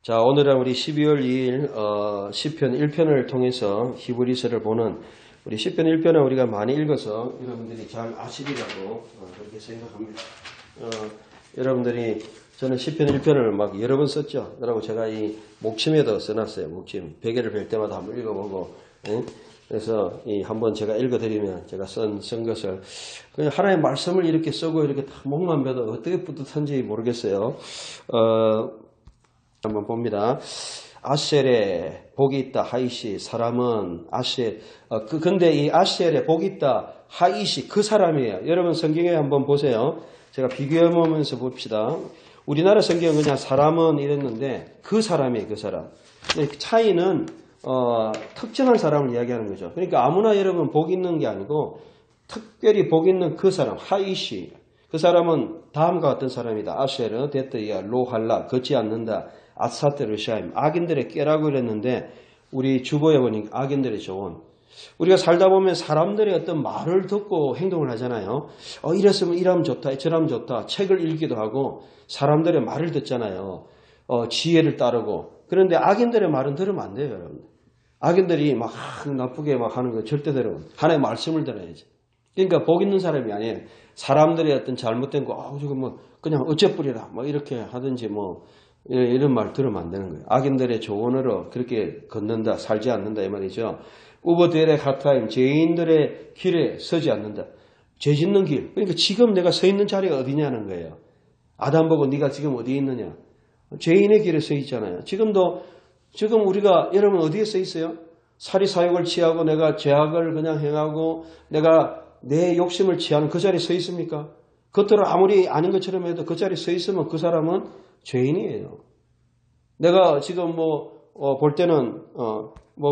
자, 오늘은 우리 12월 2일 시편 1편을 통해서 히브리서를 보는 우리 시편 1편은 우리가 많이 읽어서 여러분들이 잘 아시리라고 그렇게 생각합니다. 여러분들이 저는 시편 1편을 막 여러 번 썼죠. 그리고 제가 이 목침에도 써놨어요. 목침 베개를 벨 때마다 한번 읽어보고 그래서 한번 제가 읽어드리면 제가 쓴 것을 그냥 하나의 말씀을 이렇게 쓰고 이렇게 다 목만 베도 어떻게 뿌듯한지 모르겠어요. 한번 봅니다. 아셀에 복이 있다 하이시 사람은 아셀 근데 이 아셀에 복이 있다 하이시 그 사람이에요. 여러분 성경에 한번 보세요. 제가 비교해 보면서 봅시다. 우리나라 성경은 그냥 사람은 이랬는데 그 사람이에요. 그 사람. 차이는 특정한 사람을 이야기하는 거죠. 그러니까 아무나 여러분 복 있는 게 아니고 특별히 복 있는 그 사람 하이시 그 사람은 다음과 같은 사람이다. 아셀은 데트야 로할라 걷지 않는다. 아사테 르샤임 악인들의 깨라고 그랬는데 우리 주보에 보니 악인들의 조언. 우리가 살다 보면 사람들의 어떤 말을 듣고 행동을 하잖아요. 이랬으면 이러면 좋다, 저러면 좋다. 책을 읽기도 하고 사람들의 말을 듣잖아요. 지혜를 따르고. 그런데 악인들의 말은 들으면 안 돼요, 여러분. 악인들이 막 나쁘게 막 하는 거 절대 들으면 하나의 말씀을 들어야지. 그러니까 복 있는 사람이 아니에요. 사람들의 어떤 잘못된 거, 저거 뭐 그냥 어째뿌리라, 뭐 이렇게 하든지 뭐. 이런 말 들으면 안 되는 거예요. 악인들의 조언으로 그렇게 걷는다, 살지 않는다 이 말이죠. 우버데레 하타임 죄인들의 길에 서지 않는다. 죄 짓는 길. 그러니까 지금 내가 서 있는 자리가 어디냐는 거예요. 아담 보고 네가 지금 어디에 있느냐. 죄인의 길에 서 있잖아요. 지금 우리가 여러분 어디에 서 있어요? 사리사욕을 취하고 내가 죄악을 그냥 행하고 내가 내 욕심을 취하는 그 자리에 서 있습니까? 겉으로 아무리 아닌 것처럼 해도 그 자리에 서 있으면 그 사람은 죄인이에요. 내가 지금 볼 때는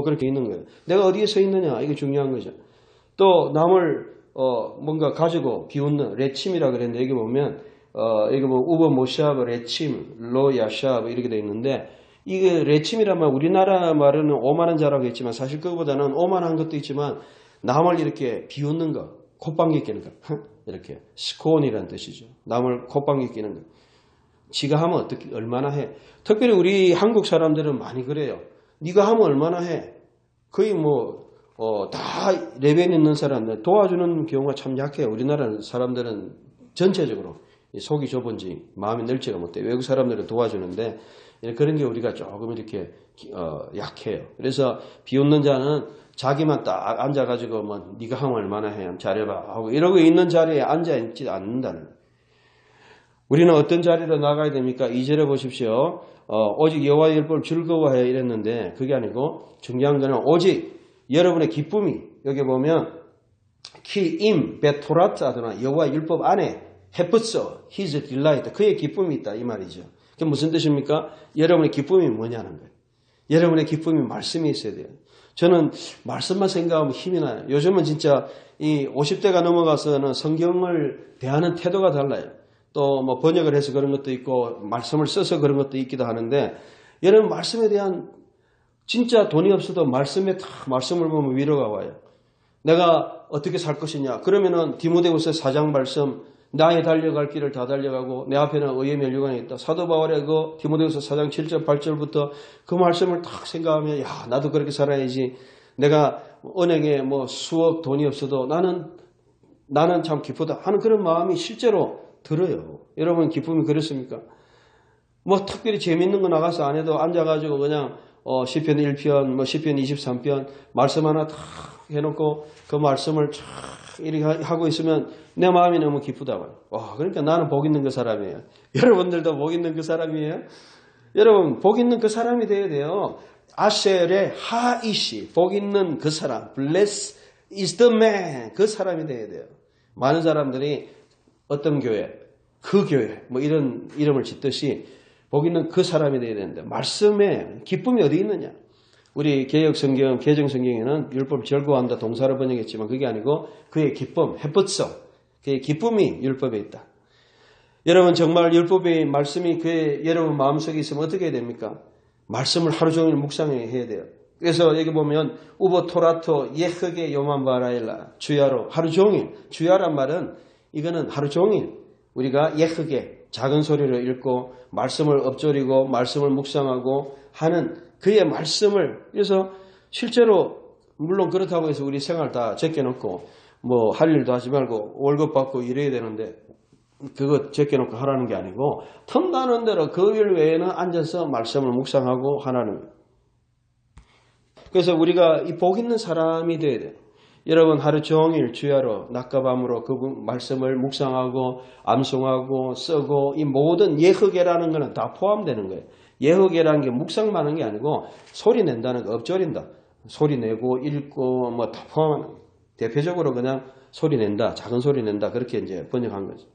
그렇게 있는 거예요. 내가 어디에 서 있느냐 이게 중요한 거죠. 또 남을 뭔가 가지고 비웃는 레침이라 그랬는데 여기 보면 여기 우버 모샤브 레침 로 야샤브 이렇게 돼 있는데 이게 레침이란 말 우리나라 말은 오만한 자라고 했지만 사실 그거보다는 오만한 것도 있지만 남을 이렇게 비웃는 거 콧방귀 끼는 거 이렇게 스콘이라는 뜻이죠. 남을 콧방귀 끼는 거. 지가 하면 어떻게 얼마나 해. 특별히 우리 한국 사람들은 많이 그래요. 네가 하면 얼마나 해. 거의 다 레벨 있는 사람들 도와주는 경우가 참 약해요. 우리나라 사람들은 전체적으로 속이 좁은지 마음이 넓지가 못해. 외국 사람들은 도와주는데 그런 게 우리가 조금 이렇게 약해요. 그래서 비웃는 자는 자기만 딱 앉아가지고 네가 하면 얼마나 해. 잘해봐 하고 이러고 있는 자리에 앉아있지 않는다는 거예요. 우리는 어떤 자리로 나가야 됩니까? 2절에 보십시오. 오직 여호와의 율법을 즐거워해 이랬는데 그게 아니고 중요한 거는 오직 여러분의 기쁨이 여기 보면 키임 베토라트 하더나 여호와의 율법 안에 헤프서 his delight 그의 기쁨이 있다 이 말이죠. 그게 무슨 뜻입니까? 여러분의 기쁨이 뭐냐는 거예요. 여러분의 기쁨이 말씀이 있어야 돼요. 저는 말씀만 생각하면 힘이 나요. 요즘은 진짜 이 50대가 넘어가서는 성경을 대하는 태도가 달라요. 또 번역을 해서 그런 것도 있고 말씀을 써서 그런 것도 있기도 하는데 여러분 말씀에 대한 진짜 돈이 없어도 말씀을 보면 위로가 와요. 내가 어떻게 살 것이냐. 그러면은 디모데후서 4장 말씀 나의 달려갈 길을 다 달려가고 내 앞에는 의의 면류관이 있다. 사도 바울의 그 디모데후서 4장 7절 8절부터 그 말씀을 딱 생각하면 나도 그렇게 살아야지. 내가 은행에 수억 돈이 없어도 나는 참 기쁘다 하는 그런 마음이 실제로 들어요. 여러분 기쁨이 그렇습니까? 특별히 재밌는 거 나가서 안 해도 앉아가지고 그냥 시편 1편, 시편 23편 말씀 하나 탁 해놓고 그 말씀을 쫙 이렇게 하고 있으면 내 마음이 너무 기쁘다. 그러니까 나는 복 있는 그 사람이에요. 여러분들도 복 있는 그 사람이에요? 여러분 복 있는 그 사람이 돼야 돼요. 아셀의 하이시 복 있는 그 사람 Blessed is the man 그 사람이 돼야 돼요. 많은 사람들이 어떤 교회, 그 교회, 이런 이름을 짓듯이 복 있는 그 사람이 되어야 되는데, 말씀에 기쁨이 어디 있느냐? 우리 개혁성경, 개정성경에는 율법을 즐거워한다 동사로 번역했지만 그게 아니고 그의 기쁨, 헤프서, 그의 기쁨이 율법에 있다. 여러분 정말 율법의 말씀이 여러분 마음속에 있으면 어떻게 해야 됩니까? 말씀을 하루 종일 묵상해야 돼요. 그래서 여기 보면 우버 토라토 예흑의 요만바라일라 주야로 하루 종일 주야란 말은 이거는 하루 종일 우리가 예흑에 작은 소리로 읽고 말씀을 엎조리고 말씀을 묵상하고 하는 그의 말씀을 그래서 실제로 물론 그렇다고 해서 우리 생활 다 제껴놓고 뭐 할 일도 하지 말고 월급 받고 일해야 되는데 그거 제껴놓고 하라는 게 아니고 틈나는 대로 그 일 외에는 앉아서 말씀을 묵상하고 하라는 거예요. 그래서 우리가 이 복 있는 사람이 돼야 돼요. 여러분 하루 종일 주야로 낮과 밤으로 그 말씀을 묵상하고 암송하고 쓰고 이 모든 예흑이라는 거는 다 포함되는 거예요. 예흑이라는 게 묵상만 하는 게 아니고 소리 낸다는 거 엎조린다. 소리 내고 읽고 뭐 다 포함하는 거예요. 대표적으로 그냥 소리 낸다. 작은 소리 낸다. 그렇게 이제 번역한 거죠.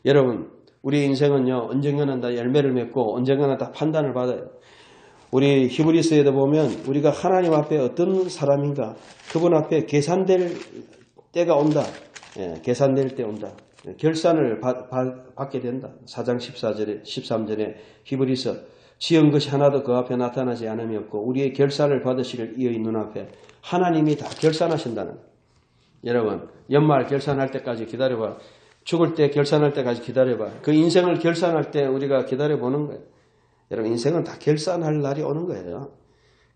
여러분 우리 인생은요 언젠가는 다 열매를 맺고 언젠가는 다 판단을 받아요. 우리 히브리서에도 보면 우리가 하나님 앞에 어떤 사람인가 그분 앞에 계산될 때가 온다. 예, 계산될 때 온다. 결산을 받게 된다. 4장 14절에 13절에 히브리서 지은 것이 하나도 그 앞에 나타나지 않음이 없고 우리의 결산을 받으실 이의 눈앞에 하나님이 다 결산하신다는 거예요. 여러분 연말 결산할 때까지 기다려봐. 죽을 때 결산할 때까지 기다려봐. 그 인생을 결산할 때 우리가 기다려보는 거예요. 여러분 인생은 다 결산할 날이 오는 거예요.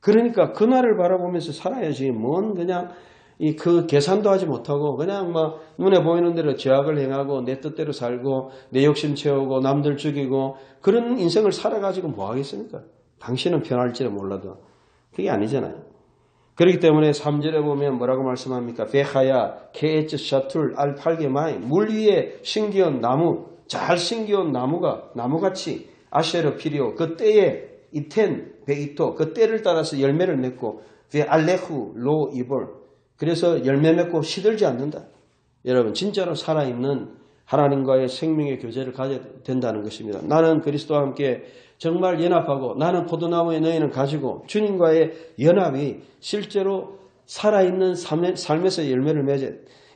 그러니까 그 날을 바라보면서 살아야지 뭔 그냥 그 계산도 하지 못하고 그냥 막 눈에 보이는 대로 죄악을 행하고 내 뜻대로 살고 내 욕심 채우고 남들 죽이고 그런 인생을 살아가지고 뭐 하겠습니까? 당신은 편할지도 몰라도 그게 아니잖아요. 그렇기 때문에 3절에 보면 뭐라고 말씀합니까? 베하야 케에츠 샤툴 알팔게마이 물 위에 심기온 나무 잘 심기온 나무같이 아쉐르 피리오 그 때에 이텐 베이토 그 때를 따라서 열매를 맺고 베 알레후 로 이볼 그래서 열매 맺고 시들지 않는다. 여러분 진짜로 살아있는 하나님과의 생명의 교제를 가져야 된다는 것입니다. 나는 그리스도와 함께 정말 연합하고 나는 포도나무의 너희는 가지고 주님과의 연합이 실제로 살아있는 삶에서 열매를 맺어야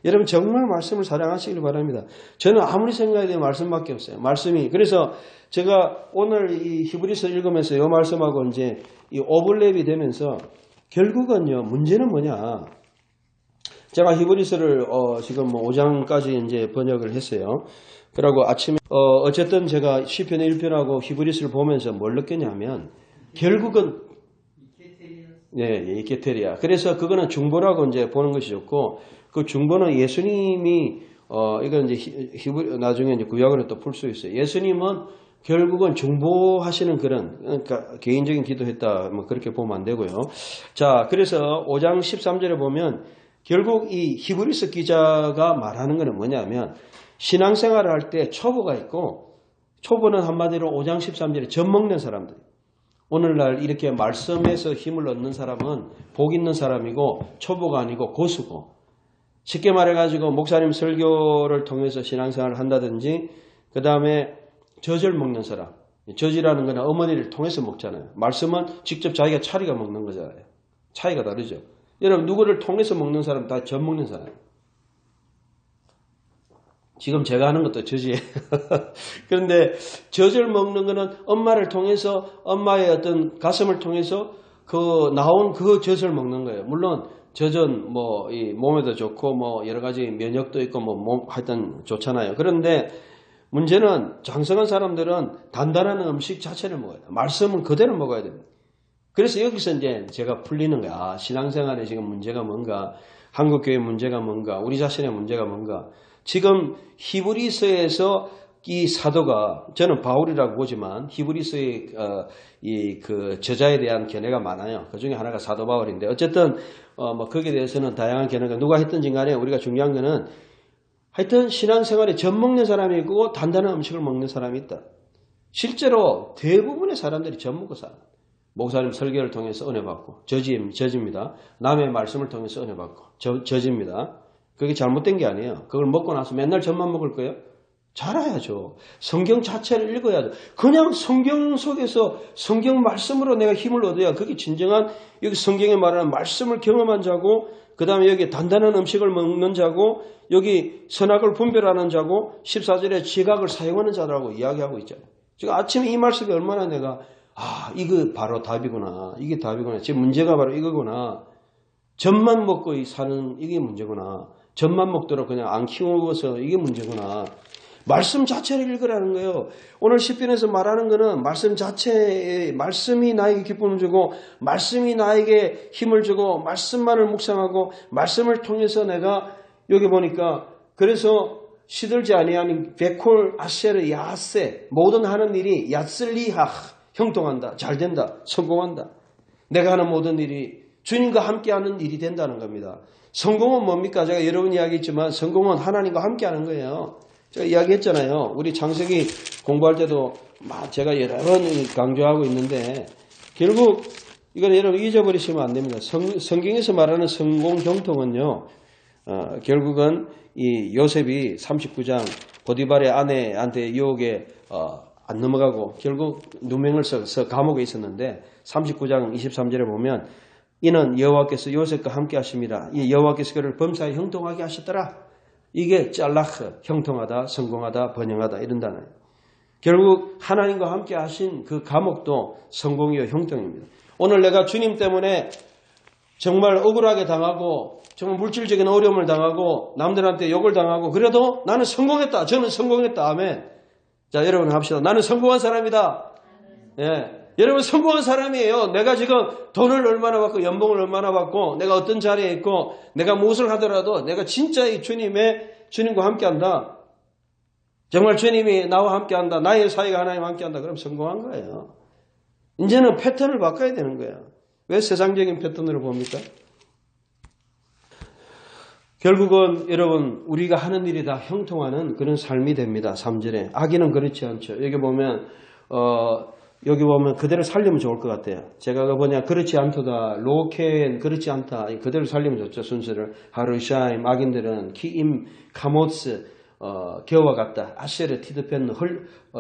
여러분 정말 말씀을 사랑하시길 바랍니다. 저는 아무리 생각해도 말씀밖에 없어요. 말씀이 그래서 제가 오늘 이 히브리서 읽으면서 이 말씀하고 이제 이 오버랩이 되면서 결국은요 문제는 뭐냐? 제가 히브리서를 지금 뭐 5장까지 이제 번역을 했어요. 그러고 아침에 어쨌든 제가 시편 1편하고 히브리서를 보면서 뭘 느꼈냐면 결국은 이케테리아. 그래서 그거는 중보라고 이제 보는 것이 좋고 그 중보는 예수님이 이건 이제 나중에 이제 구약으로 또 풀 수 있어요. 예수님은 결국은 중보하시는 그런 그러니까 개인적인 기도했다 뭐 그렇게 보면 안 되고요. 자, 그래서 5장 13절에 보면 결국 이 히브리서 기자가 말하는 것은 뭐냐면 신앙생활을 할 때 초보가 있고 초보는 한마디로 5장 13절에 젖먹는 사람들. 오늘날 이렇게 말씀에서 힘을 얻는 사람은 복 있는 사람이고 초보가 아니고 고수고 쉽게 말해가지고 목사님 설교를 통해서 신앙생활을 한다든지 그 다음에 젖을 먹는 사람. 젖이라는 건 어머니를 통해서 먹잖아요. 말씀은 직접 자기가 차리가 먹는 거잖아요. 차이가 다르죠. 여러분 누구를 통해서 먹는 사람 다 젖 먹는 사람. 지금 제가 하는 것도 젖이에요. 그런데 젖을 먹는 거는 엄마를 통해서 엄마의 어떤 가슴을 통해서 그 나온 그 젖을 먹는 거예요. 물론 젖은 뭐 이 몸에도 좋고 뭐 여러 가지 면역도 있고 뭐 몸 하여튼 좋잖아요. 그런데 문제는 장성한 사람들은 단단한 음식 자체를 먹어야 돼요. 말씀은 그대로 먹어야 됩니다. 그래서 여기서 이제 제가 풀리는 거야. 아, 신앙생활에 지금 문제가 뭔가, 한국교회 문제가 뭔가, 우리 자신의 문제가 뭔가. 지금 히브리서에서 이 사도가 저는 바울이라고 보지만 히브리서의 이 그 저자에 대한 견해가 많아요. 그 중에 하나가 사도 바울인데 어쨌든 뭐 거기에 대해서는 다양한 견해가 누가 했든지 간에 우리가 중요한 거는 하여튼 신앙생활에 젖 먹는 사람이 있고 단단한 음식을 먹는 사람이 있다. 실제로 대부분의 사람들이 젖 먹고 살아. 목사님 설교를 통해서 은혜 받고 젖입니다. 남의 말씀을 통해서 은혜 받고 젖입니다. 그게 잘못된 게 아니에요. 그걸 먹고 나서 맨날 젖만 먹을 거예요? 잘해야죠. 성경 자체를 읽어야죠. 그냥 성경 속에서 성경 말씀으로 내가 힘을 얻어야 그게 진정한 여기 성경에 말하는 말씀을 경험한 자고 그 다음에 여기 단단한 음식을 먹는 자고 여기 선악을 분별하는 자고 14절에 지각을 사용하는 자라고 이야기하고 있잖아요. 지금 아침에 이 말씀이 얼마나 내가 이거 바로 답이구나. 이게 답이구나. 지금 문제가 바로 이거구나. 젖만 먹고 사는 이게 문제구나. 젖만 먹도록 그냥 안 키워서 이게 문제구나. 말씀 자체를 읽으라는 거예요. 오늘 시편에서 말하는 거는 말씀 자체에 말씀이 나에게 기쁨을 주고 말씀이 나에게 힘을 주고 말씀만을 묵상하고 말씀을 통해서 내가 여기 보니까 그래서 시들지 아니하니 베콜 아셰르 야세 모든 하는 일이 야슬리하 형통한다. 잘된다. 성공한다. 내가 하는 모든 일이 주님과 함께하는 일이 된다는 겁니다. 성공은 뭡니까? 제가 여러 번 이야기했지만 성공은 하나님과 함께하는 거예요. 제가 이야기했잖아요. 우리 창세기 공부할 때도 제가 여러 번 강조하고 있는데 결국 이건 여러분 잊어버리시면 안 됩니다. 성경에서 말하는 성공 형통은요. 결국은 이 요셉이 39장 보디발의 아내한테 유혹에 안 넘어가고 결국 누명을 써서 감옥에 있었는데 39장 23절에 보면 이는 여호와께서 요셉과 함께 하십니다. 이 여호와께서 그를 범사에 형통하게 하셨더라. 이게 짤라흐 형통하다, 성공하다, 번영하다 이런 단어예요. 결국 하나님과 함께 하신 그 감옥도 성공이요 형통입니다. 오늘 내가 주님 때문에 정말 억울하게 당하고 정말 물질적인 어려움을 당하고 남들한테 욕을 당하고 그래도 나는 성공했다. 저는 성공했다. 아멘. 자, 여러분 합시다. 나는 성공한 사람이다. 예. 여러분 성공한 사람이에요. 내가 지금 돈을 얼마나 받고 연봉을 얼마나 받고 내가 어떤 자리에 있고 내가 무엇을 하더라도 내가 진짜 이 주님과 함께한다. 정말 주님이 나와 함께한다. 나의 사이가 하나님과 함께한다. 그럼 성공한 거예요. 이제는 패턴을 바꿔야 되는 거예요. 왜 세상적인 패턴으로 봅니까? 결국은 여러분 우리가 하는 일이 다 형통하는 그런 삶이 됩니다. 3절에. 악인은 그렇지 않죠. 여기 보면 그대로 살리면 좋을 것 같아요. 제가 그렇지 않도다. 로켄 그렇지 않다. 그대로 살리면 좋죠. 순서를. 하르샤임 악인들은 키임 카모츠 겨와 같다. 아셰르 티드펜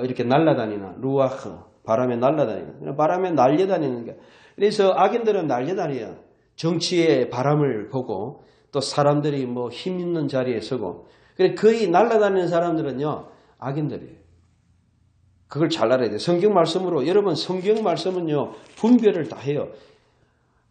이렇게 날아다니나 루아흐 바람에 날아다니는 바람에 날려다니는 게. 그래서 악인들은 날려다녀요. 정치의 바람을 보고 또 사람들이 힘 있는 자리에 서고. 그래 거의 날아다니는 사람들은요 악인들이에요. 그걸 잘 알아야 돼요. 성경 말씀으로 여러분 성경 말씀은요 분별을 다 해요.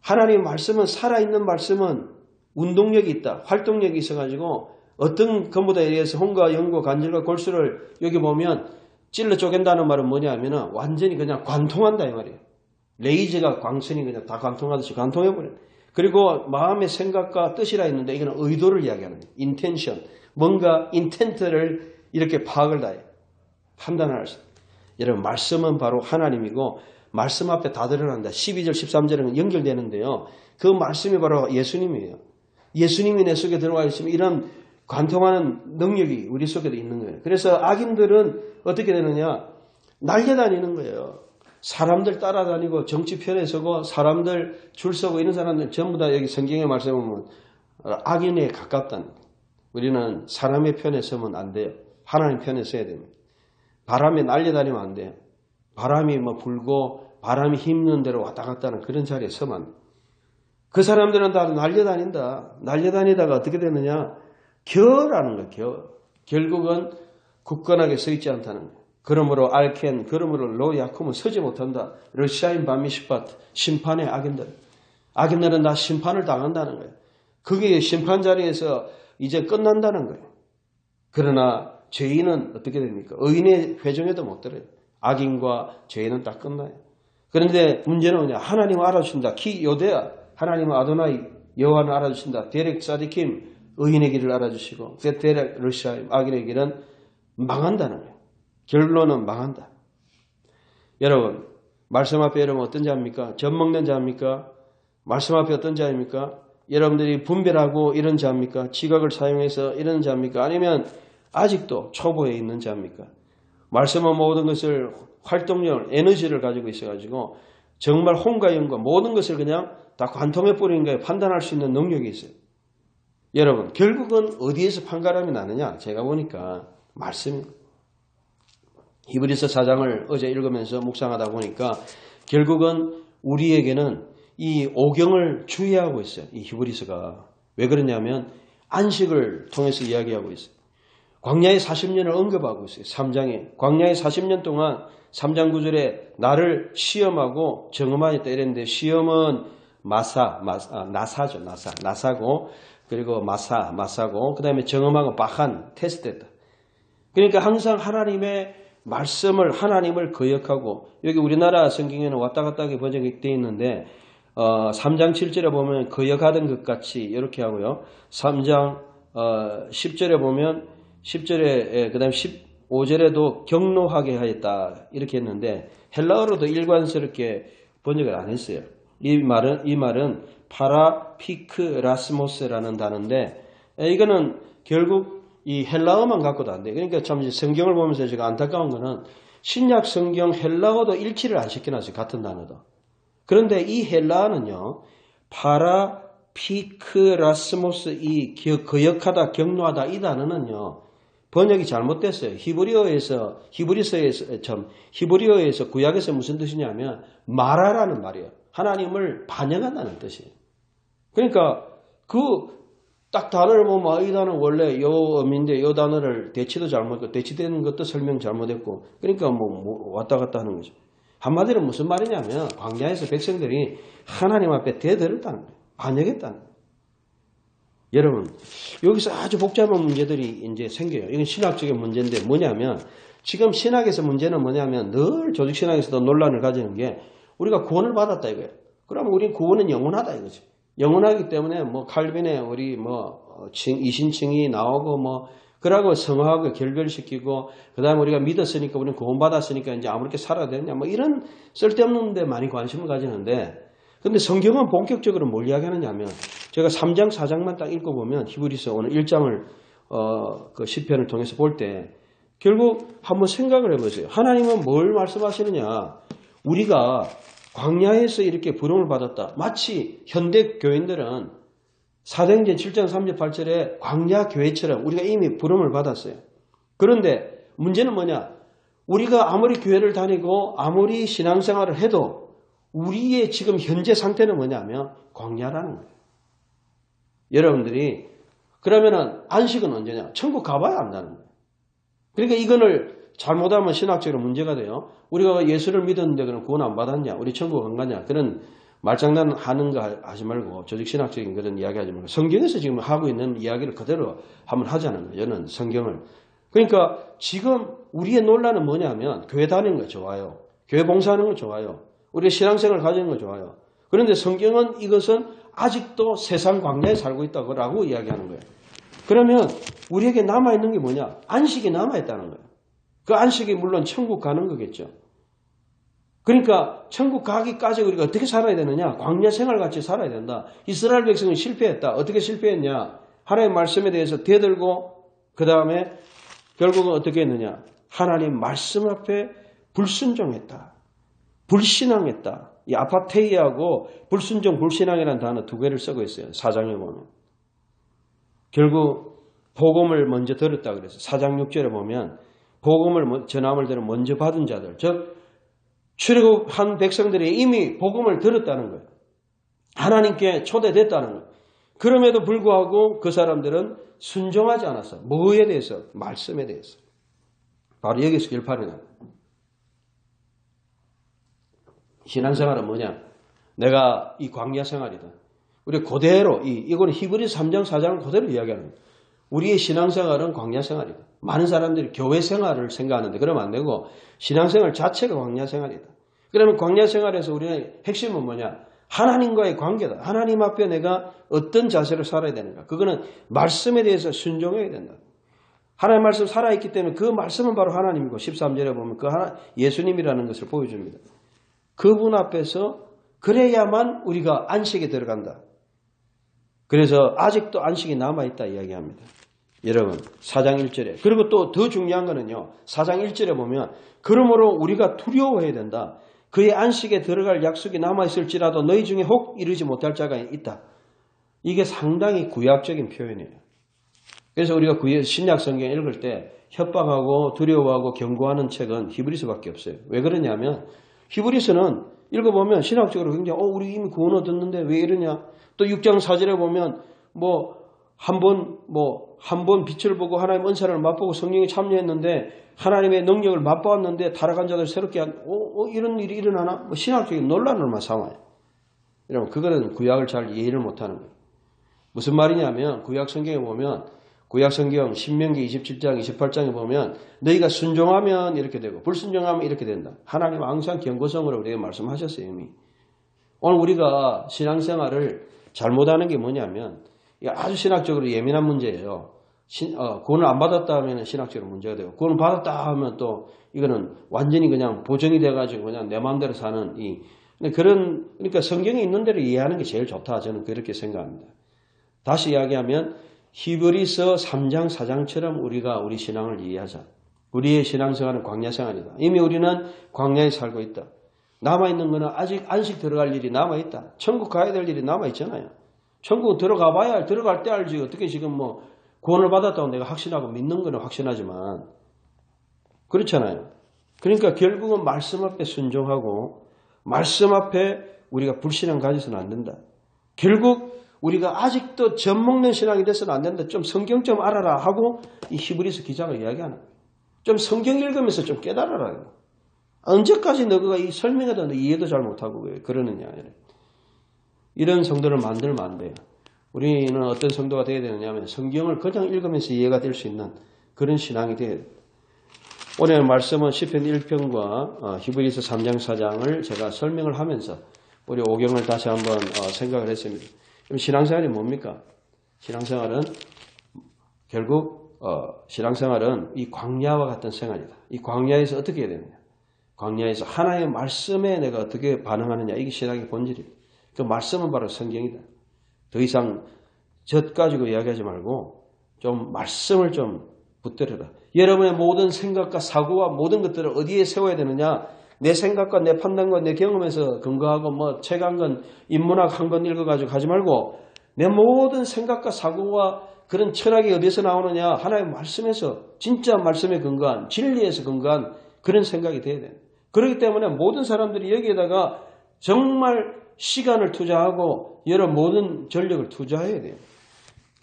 하나님 말씀은 살아있는 말씀은 운동력이 있다. 활동력이 있어가지고 어떤 것보다 의해서 혼과 영과 관절과 골수를 여기 보면 찔러 쪼갠다는 말은 뭐냐면 완전히 그냥 관통한다 이 말이에요. 레이저가 광선이 그냥 다 관통하듯이 관통해버려요. 그리고 마음의 생각과 뜻이라 했는데 이거는 의도를 이야기하는 거예요. 인텐션. 뭔가 인텐트를 이렇게 파악을 다 해요. 판단할 수. 여러분 말씀은 바로 하나님이고 말씀 앞에 다 드러난다. 12절 13절은 연결되는데요. 그 말씀이 바로 예수님이에요. 예수님이 내 속에 들어와 있으면 이런 관통하는 능력이 우리 속에도 있는 거예요. 그래서 악인들은 어떻게 되느냐. 날려다니는 거예요. 사람들 따라다니고 정치 편에 서고 사람들 줄 서고 이런 사람들 전부 다 여기 성경의 말씀에 보면 악인에 가깝다는 거예요. 우리는 사람의 편에 서면 안 돼요. 하나님 편에 서야 됩니다. 바람에 날려다니면 안 돼요. 바람이 불고 바람이 힘든 대로 왔다 갔다 하는 그런 자리에 서면 안 돼요. 그 사람들은 다 날려다닌다. 날려다니다가 어떻게 되느냐. 겨라는 거예요. 결국은 굳건하게 서 있지 않다는 거예요. 그러므로 알켄, 그러므로 로야쿰은 서지 못한다. 러시아인 바미시팟, 심판의 악인들. 악인들은 다 심판을 당한다는 거예요. 그게 심판 자리에서 이제 끝난다는 거예요. 그러나 죄인은 어떻게 됩니까? 의인의 회중에도 못 들어요. 악인과 죄인은 딱 끝나요. 그런데 문제는 뭐냐? 하나님은 알아주신다. 키 요데아, 하나님은 아도나이, 여호와는 알아주신다. 데렉 사디킴, 의인의 길을 알아주시고 데렉 러시아임, 악인의 길은 망한다는 거예요. 결론은 망한다. 여러분, 말씀 앞에 여러분 어떤 자입니까? 젖 먹는 자입니까? 말씀 앞에 어떤 자입니까? 여러분들이 분별하고 이런 자입니까? 지각을 사용해서 이런 자입니까? 아니면 아직도 초보에 있는 자입니까? 말씀은 모든 것을 활동력, 에너지를 가지고 있어가지고 정말 혼과 영과 모든 것을 그냥 다 관통해버리는 거예요. 판단할 수 있는 능력이 있어요. 여러분, 결국은 어디에서 판가름이 나느냐? 제가 보니까 말씀입니다. 히브리서 4장을 어제 읽으면서 묵상하다 보니까 결국은 우리에게는 이 오경을 주의하고 있어요. 이 히브리서가. 왜 그러냐면 안식을 통해서 이야기하고 있어요. 광야의 40년을 언급하고 있어요. 3장에. 광야의 40년 동안 3장 9절에 나를 시험하고 정음하였다 이랬는데 시험은 나사죠. 나사고 그리고 마사고 그 다음에 정음하고 바한 테스트했다. 그러니까 항상 하나님의 말씀을 하나님을 거역하고 여기 우리나라 성경에는 왔다 갔다 하게 번역이 되어 있는데 3장 7절에 보면 거역하던 것 같이 이렇게 하고요. 3장 10절에 보면 10절에 그 다음에 15절에도 경노하게 하였다 이렇게 했는데 헬라어로도 일관스럽게 번역을 안 했어요. 이 말은 파라피크라스모스라는 단어인데 이거는 결국 이 헬라어만 갖고도 안 돼. 그러니까 참 성경을 보면서 제가 안타까운 거는 신약 성경 헬라어도 일치를 안 시켜놨어요. 같은 단어도. 그런데 이 헬라어는요. 파라피크라스모스 이 거역하다 경노하다 이 단어는요. 번역이 잘못됐어요. 히브리어에서 구약에서 무슨 뜻이냐면 말하라는 말이에요. 하나님을 반영한다는 뜻이에요. 그러니까 딱 단어를 보면 이 단어는 원래 요 의미인데 요 단어를 대치도 잘못했고 대치되는 것도 설명 잘못했고 그러니까 뭐 왔다 갔다 하는 거죠. 한마디로 무슨 말이냐면 광야에서 백성들이 하나님 앞에 대들었다는 거예요. 반역했다는 거예요. 여러분 여기서 아주 복잡한 문제들이 이제 생겨요. 이건 신학적인 문제인데 뭐냐면 지금 신학에서 문제는 뭐냐면 늘 조직신학에서도 논란을 가지는 게 우리가 구원을 받았다 이거예요. 그러면 우리 구원은 영원하다 이거죠. 영원하기 때문에 뭐 칼빈의 우리 이신칭이 나오고 그러고 성화하고 결별시키고 그다음에 우리가 믿었으니까 우리는 구원받았으니까 이제 아무렇게 살아야 되느냐 이런 쓸데없는 데 많이 관심을 가지는데 근데 성경은 본격적으로 뭘 이야기하느냐 하면 제가 3장 4장만 딱 읽어보면 히브리서 오늘 1장을 그 시편을 통해서 볼 때 결국 한번 생각을 해보세요. 하나님은 뭘 말씀하시느냐 우리가 광야에서 이렇게 부름을 받았다. 마치 현대 교인들은 사도행전 7장 38절에 광야 교회처럼 우리가 이미 부름을 받았어요. 그런데 문제는 뭐냐? 우리가 아무리 교회를 다니고 아무리 신앙생활을 해도 우리의 지금 현재 상태는 뭐냐면 광야라는 거예요. 여러분들이 그러면은 안식은 언제냐? 천국 가봐야 안다는 거예요. 그러니까 이거를 잘못하면 신학적으로 문제가 돼요. 우리가 예수를 믿었는데 그럼 구원 안 받았냐? 우리 천국 안 가냐? 그런 말장난 하는 거 하지 말고 조직신학적인 그런 이야기 하지 말고 성경에서 지금 하고 있는 이야기를 그대로 한번 하자는 거예요. 저는 성경을. 그러니까 지금 우리의 논란은 뭐냐면 교회 다니는 거 좋아요. 교회 봉사하는 거 좋아요. 우리의 신앙생활을 가지는 거 좋아요. 그런데 성경은 이것은 아직도 세상 광야에 살고 있다고 이야기하는 거예요. 그러면 우리에게 남아있는 게 뭐냐? 안식이 남아있다는 거예요. 그 안식이 물론 천국 가는 거겠죠. 그러니까 천국 가기까지 우리가 어떻게 살아야 되느냐? 광야 생활같이 살아야 된다. 이스라엘 백성은 실패했다. 어떻게 실패했냐? 하나님의 말씀에 대해서 대들고 그 다음에 결국은 어떻게 했느냐? 하나님 말씀 앞에 불순종했다. 불신앙했다. 이 아파테이하고 불순종, 불신앙이라는 단어 두 개를 쓰고 있어요. 4장에 보면. 결국 복음을 먼저 들었다 그래서 4장 6절에 보면 복음을 전함을 들어 먼저 받은 자들, 즉 출애굽한 백성들이 이미 복음을 들었다는 거예요. 하나님께 초대됐다는 거예요. 그럼에도 불구하고 그 사람들은 순종하지 않았어. 뭐에 대해서? 말씀에 대해서. 바로 여기서 결판이 나요. 신앙생활은 뭐냐? 내가 이 광야 생활이다. 우리 그대로 이거는 히브리서 3장 4장을 그대로 이야기하는 거예요. 우리의 신앙생활은 광야 생활이다. 많은 사람들이 교회 생활을 생각하는데 그러면 안 되고 신앙생활 자체가 광야 생활이다. 그러면 광야 생활에서 우리의 핵심은 뭐냐? 하나님과의 관계다. 하나님 앞에 내가 어떤 자세로 살아야 되는가? 그거는 말씀에 대해서 순종해야 된다. 하나님 말씀 살아있기 때문에 그 말씀은 바로 하나님이고 13절에 보면 그 예수님이라는 것을 보여줍니다. 그분 앞에서 그래야만 우리가 안식에 들어간다. 그래서 아직도 안식이 남아있다 이야기합니다. 여러분 4장 1절에 그리고 또 더 중요한 거는요. 4장 1절에 보면 그러므로 우리가 두려워해야 된다. 그의 안식에 들어갈 약속이 남아있을지라도 너희 중에 혹 이르지 못할 자가 있다. 이게 상당히 구약적인 표현이에요. 그래서 우리가 신약 성경 읽을 때 협박하고 두려워하고 경고하는 책은 히브리서밖에 없어요. 왜 그러냐면 히브리서는 읽어보면 신학적으로 굉장히 우리 이미 구원 얻었는데 왜 이러냐. 또 6장 4절에 보면 한 번 빛을 보고 하나님 은사를 맛보고 성령에 참여했는데 하나님의 능력을 맛보았는데 타락한 자들 새롭게 이런 일이 일어나나? 신학적인 논란을만 삼아요. 여러분 그거는 구약을 잘 이해를 못하는 거예요. 무슨 말이냐면 구약 성경에 보면 구약성경 신명기 27장 28장에 보면 너희가 순종하면 이렇게 되고 불순종하면 이렇게 된다. 하나님 항상 경고성으로 우리에게 말씀하셨어요. 이미. 오늘 우리가 신앙생활을 잘못하는 게 뭐냐면 아주 신학적으로 예민한 문제예요. 구원을 안 받았다 하면 신학적으로 문제가 되고 구원을 받았다 하면 또 이거는 완전히 그냥 보정이 돼가지고 그냥 내 마음대로 사는 그러니까 성경에 있는 대로 이해하는 게 제일 좋다. 저는 그렇게 생각합니다. 다시 이야기하면 히브리서 3장 4장처럼 우리가 우리 신앙을 이해하자. 우리의 신앙생활은 광야생활이다. 이미 우리는 광야에 살고 있다. 남아있는 거는 아직 안식 들어갈 일이 남아있다. 천국 가야 될 일이 남아있잖아요. 천국 들어가 봐야 들어갈 때 알지. 어떻게 지금 구원을 받았다고 내가 확신하고 믿는 거는 확신하지만 그렇잖아요. 그러니까 결국은 말씀 앞에 순종하고 말씀 앞에 우리가 불신앙 가져서는 안 된다. 결국 우리가 아직도 젖먹는 신앙이 돼서는 안 된다. 좀 성경 좀 알아라 하고 이 히브리서 기자가 이야기하는 거예요. 좀 성경 읽으면서 좀 깨달아라. 언제까지 너가 이 설명해도 너 이해도 잘 못하고 왜 그러느냐. 이런 성도를 만들면 안 돼요. 우리는 어떤 성도가 되어야 되느냐 하면 성경을 그냥 읽으면서 이해가 될 수 있는 그런 신앙이 되어야 돼요. 오늘 말씀은 시편 1편과 히브리서 3장 4장을 제가 설명을 하면서 우리 오경을 다시 한번 생각을 했습니다. 그럼 신앙생활이 뭡니까? 신앙생활은 결국 신앙생활은 이 광야와 같은 생활이다. 이 광야에서 어떻게 해야 되느냐? 광야에서 하나님의 말씀에 내가 어떻게 반응하느냐? 이게 신앙의 본질이다. 그 말씀은 바로 성경이다. 더 이상 젖 가지고 이야기하지 말고 좀 말씀을 좀 붙들어라. 여러분의 모든 생각과 사고와 모든 것들을 어디에 세워야 되느냐? 내 생각과 내 판단과 내 경험에서 근거하고 책 한 권, 인문학 한 권 읽어가지고 하지 말고 내 모든 생각과 사고와 그런 철학이 어디서 나오느냐? 하나님의 말씀에서 진짜 말씀에 근거한 진리에서 근거한 그런 생각이 돼야 돼요. 그렇기 때문에 모든 사람들이 여기에다가 정말 시간을 투자하고 여러 모든 전력을 투자해야 돼요.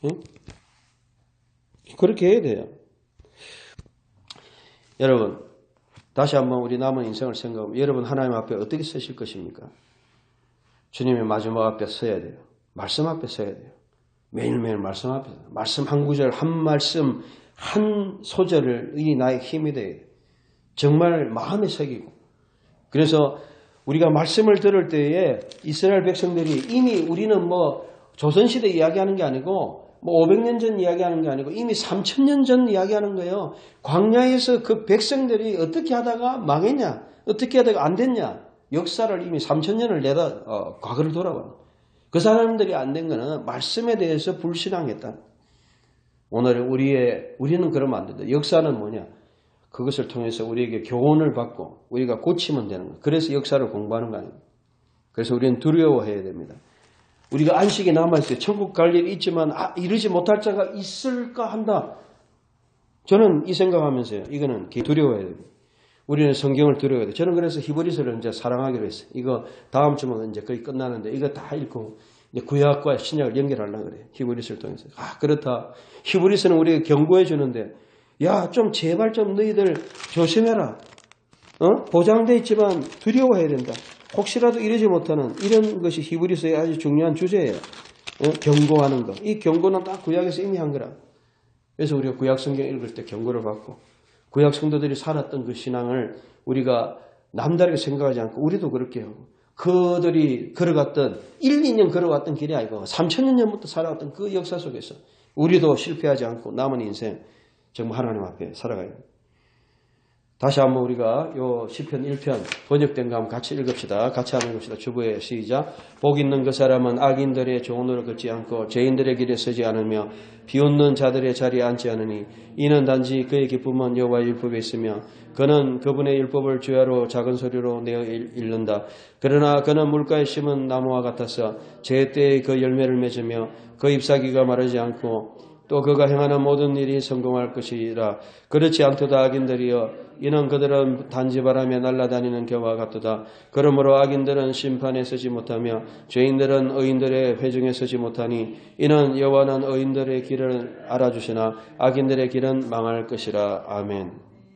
응? 그렇게 해야 돼요. 여러분 다시 한번 우리 남은 인생을 생각하면 여러분 하나님 앞에 어떻게 서실 것입니까? 주님의 마지막 앞에 서야 돼요. 말씀 앞에 서야 돼요. 매일매일 말씀 앞에 말씀 한 구절 한 말씀 한 소절이 나의 힘이 돼요. 정말 마음에 새기고 그래서 우리가 말씀을 들을 때에 이스라엘 백성들이 이미 우리는 조선시대 이야기하는 게 아니고 500년 전 이야기하는 게 아니고 이미 3000년 전 이야기하는 거예요. 광야에서 그 백성들이 어떻게 하다가 망했냐? 어떻게 하다가 안 됐냐? 역사를 이미 3000년을 내다 과거를 돌아봐. 그 사람들이 안 된 거는 말씀에 대해서 불신앙했다. 오늘 우리는 그러면 안 된다. 역사는 뭐냐? 그것을 통해서 우리에게 교훈을 받고 우리가 고치면 되는 거예요. 그래서 역사를 공부하는 거 아닙니까? 그래서 우리는 두려워해야 됩니다. 우리가 안식이 남아있어요. 천국 갈 일이 있지만 이르지 못할 자가 있을까 한다. 저는 이 생각하면서요. 이거는 두려워해야 됩니다. 우리는 성경을 두려워해야 돼요. 저는 그래서 히브리서를 이제 사랑하기로 했어요. 이거 다음 주면 이제 거의 끝나는데 이거 다 읽고 이제 구약과 신약을 연결하려고 그래요. 히브리서를 통해서. 그렇다. 히브리서는 우리에게 경고해 주는데 야, 좀 제발 좀 너희들 조심해라. 보장되어 있지만 두려워해야 된다. 혹시라도 이러지 못하는 이런 것이 히브리서의 아주 중요한 주제예요. 경고하는 것. 이 경고는 딱 구약에서 이미 한 거라. 그래서 우리가 구약 성경 읽을 때 경고를 받고 구약 성도들이 살았던 그 신앙을 우리가 남다르게 생각하지 않고 우리도 그렇게 하고 그들이 걸어갔던 1, 2년 걸어왔던 길이 아니고 3000년 전부터 살아왔던 그 역사 속에서 우리도 실패하지 않고 남은 인생 정말 하나님 앞에 살아가야 됩니다. 다시 한번 우리가 요 시편 1편 번역된 거 한번 같이 읽읍시다. 같이 한번 읽읍시다. 주부의 시작. 복 있는 그 사람은 악인들의 종로를 걷지 않고 죄인들의 길에 서지 않으며 비웃는 자들의 자리에 앉지 않으니 이는 단지 그의 기쁨은 여호와의 율법에 있으며 그는 그분의 율법을 주야로 작은 소리로 내어 읽는다. 그러나 그는 물가에 심은 나무와 같아서 제 때에 그 열매를 맺으며 그 잎사귀가 마르지 않고 또 그가 행하는 모든 일이 성공할 것이라. 그렇지 않도다 악인들이여 이는 그들은 단지 바람에 날아다니는 겨와 같도다. 그러므로 악인들은 심판에 서지 못하며 죄인들은 의인들의 회중에 서지 못하니 이는 여호와는 의인들의 길을 알아주시나 악인들의 길은 망할 것이라. 아멘.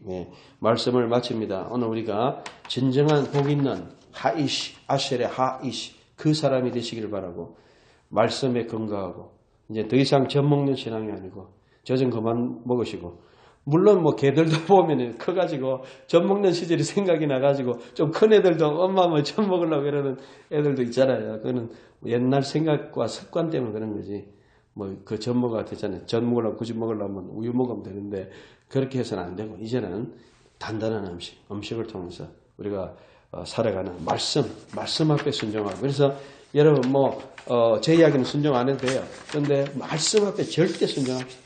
네, 말씀을 마칩니다. 오늘 우리가 진정한 복 있는 하이시, 아셀의 하이시 그 사람이 되시기를 바라고 말씀에 근거하고 이제 더 이상 젖먹는 신앙이 아니고 젖은 그만 먹으시고. 물론 뭐 개들도 보면 커가지고 젖 먹는 시절이 생각이 나가지고 좀 큰 애들도 엄마 뭐 젖 먹으려고 그러는 애들도 있잖아요. 그거는 옛날 생각과 습관 때문에 그런 거지. 뭐 그 젖 먹어야 되잖아요. 젖 먹으려면 굳이 먹으려면 우유 먹으면 되는데 그렇게 해서는 안 되고 이제는 단단한 음식을 통해서 우리가 살아가는 말씀 앞에 순종하고. 그래서 여러분 제 이야기는 순종 안 해도 돼요. 그런데 말씀 앞에 절대 순종합시다.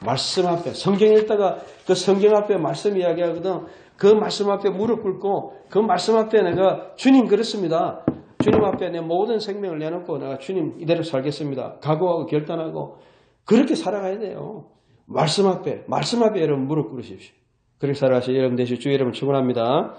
말씀 앞에 성경 읽다가 그 성경 앞에 말씀 이야기하거든. 그 말씀 앞에 무릎 꿇고 그 말씀 앞에 내가 주님 그렇습니다. 주님 앞에 내 모든 생명을 내놓고 내가 주님 이대로 살겠습니다. 각오하고 결단하고 그렇게 살아가야 돼요. 말씀 앞에 여러분 무릎 꿇으십시오. 그렇게 살아가시고 여러분 되시고 주 여러분 축원합니다.